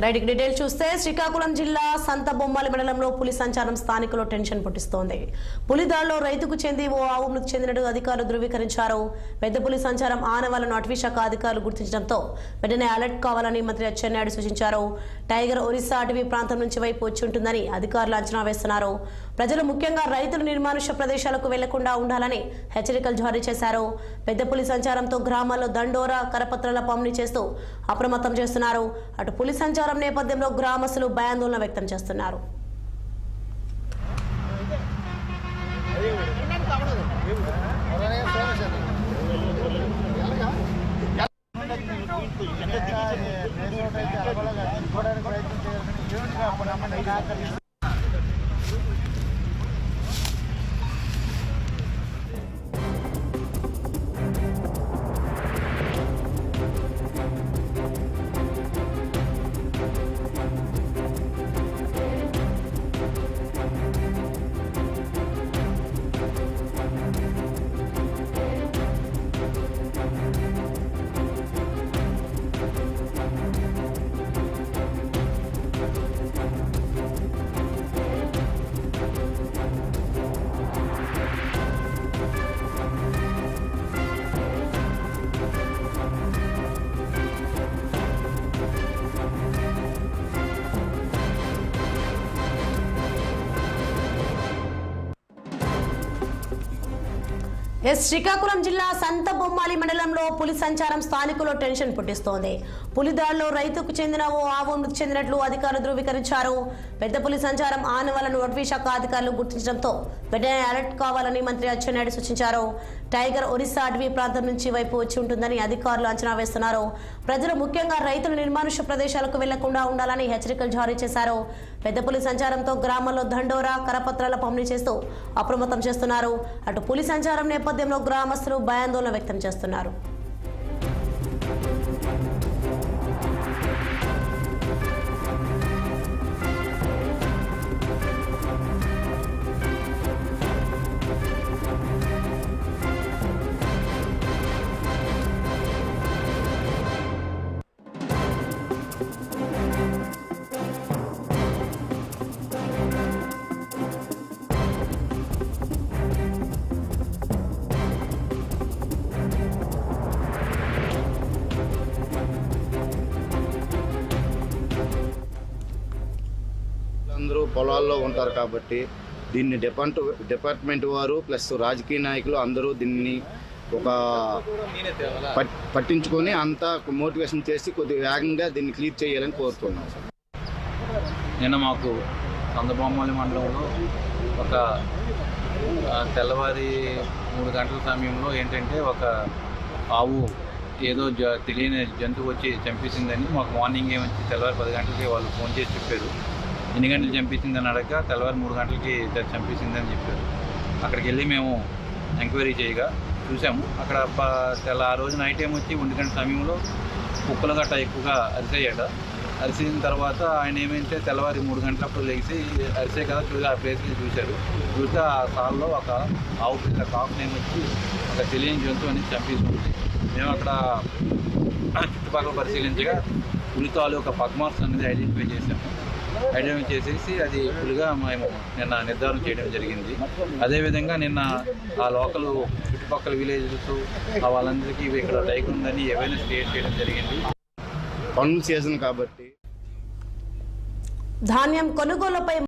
Right details చూస్తే శ్రీకాకుళం జిల్లా సంతబొమ్మాలి మండలంలో పులి సంచారం స్థానికులు టెన్షన్ పుట్టిస్తోంది. పులి దాడిలో రైతుకు చెంది ఓ ఆవు మృతి చెందినట్టు అధికారులు ధృవీకరించారు. పెద్ద పులి సంచారం ఆనవాళ్లను అటవీశాఖ అధికారులు గుర్తించడంతో వెంటనే అలర్ట్ కావాలని మంత్రి అచ్చెన్నాయుడు సూచించారు. టైగర్ ఒరిస్సా అటవీ ప్రాంతం నుంచి వైపు వచ్చి ఉంటుందని అధికారులు అంచనా వేస్తున్నారు. ప్రజలు ముఖ్యంగా రైతులు నిర్మానుష్య ప్రదేశాలకు వెళ్లకుండా ఉండాలని హెచ్చరికలు జారీ చేశారు. పెద్ద పులి సంచారంతో గ్రామాల్లో దండోరా కరపత్రాల పంపిణీ చేస్తూ అప్రమత్తం చేస్తున్నారు. అటు పులి సంచారం నేపథ్యంలో గ్రామస్తులు భయాందోళన వ్యక్తం చేస్తున్నారు. శ్రీకాకుళం జిల్లా సంతబొమ్మాలి మండలంలో పులి సంచారం స్థానికులు టెన్షన్ పుట్టిస్తోంది. పులి దాడిలో రైతుకు చెందిన ఓ ఆవు మృతి చెందినట్లు అధికారులు ధృవీకరించారు. పెద్ద పులి సంచారం ఆనవాళ్లను అటవీశాఖ అధికారులు గుర్తించడంతో వెంటనే అలర్ట్ కావాలని మంత్రి అచ్చెన్నాయుడు సూచించారు. టైగర్ ఒరిస్సా అటవీ ప్రాంతం నుంచి వైపు వచ్చి ఉంటుందని అధికారులు అంచనా వేస్తున్నారు. ప్రజలు ముఖ్యంగా రైతులు నిర్మానుష్య ప్రదేశాలకు వెళ్లకుండా ఉండాలని హెచ్చరికలు జారీ చేశారు. పెద్ద పులి సంచారంతో గ్రామాల్లో దండోరా కరపత్రాల పంపిణీ చేస్తూ అప్రమత్తం చేస్తున్నారు. అటు పులి సంచారం నేపథ్యంలో గ్రామస్తులు భయాందోళన వ్యక్తం చేస్తున్నారు. అందరూ పొలాల్లో ఉంటారు కాబట్టి దీన్ని డిపార్ట్మెంట్ వారు ప్లస్ రాజకీయ నాయకులు అందరూ దీన్ని ఒక పట్టించుకొని అంతా మోటివేషన్ చేసి కొద్దిగా వేగంగా దీన్ని క్లియర్ చేయాలని కోరుతున్నాం. నిన్న మాకు సంతబొమ్మాలి మండలంలో ఒక తెల్లవారి 3 గంటల సమయంలో ఏంటంటే ఒక ఆవు ఏదో తెలియని జంతువు వచ్చి చంపేసిందని మాకు మార్నింగ్ ఏమొచ్చి తెల్లవారి 10 గంటలకి వాళ్ళు ఫోన్ చేసి చెప్పారు. ఎన్ని గంటలు చంపేసిందని అడగగా తెల్లవారి 3 గంటలకి చంపేసిందని చెప్పారు. అక్కడికి వెళ్ళి మేము ఎంక్వైరీ చేయగా చూసాము. అక్కడ ఆ రోజు నైట్ టైం వచ్చి 1 గంట సమయంలో కుక్కలు గట్ట ఎక్కువగా అరిసాయట. అరిసిన తర్వాత ఆయన ఏమైతే తెల్లవారి 3 గంటలప్పుడు లేచి అరిసే కదా చూసి ఆ ప్లేస్కి చూశారు. చూస్తే ఆ స్థానంలో ఒక ఆవు పిల్ల కాకు ఏమొచ్చి ఒక తెలియని జంతువు అనేది చంపేసి ఉంది. మేము అక్కడ చుట్టుపక్కల పరిశీలించగా పులి తాలూకా పగ్ మార్క్స్ అనేది ఐడెంటిఫై చేసేసి అది పులిగా మేము నిన్న నిర్ధారణ చేయడం జరిగింది. అదేవిధంగా నిన్న ఆ లోకల్ చుట్టుపక్కల విలేజెస్ వాళ్ళందరికీ ఇక్కడ టైగర్ ఉందని ఏవైనా స్టేట్ చేయడం జరిగింది. పన్ను సీజన్ కాబట్టి ధాన్యం కొనుగోలుపై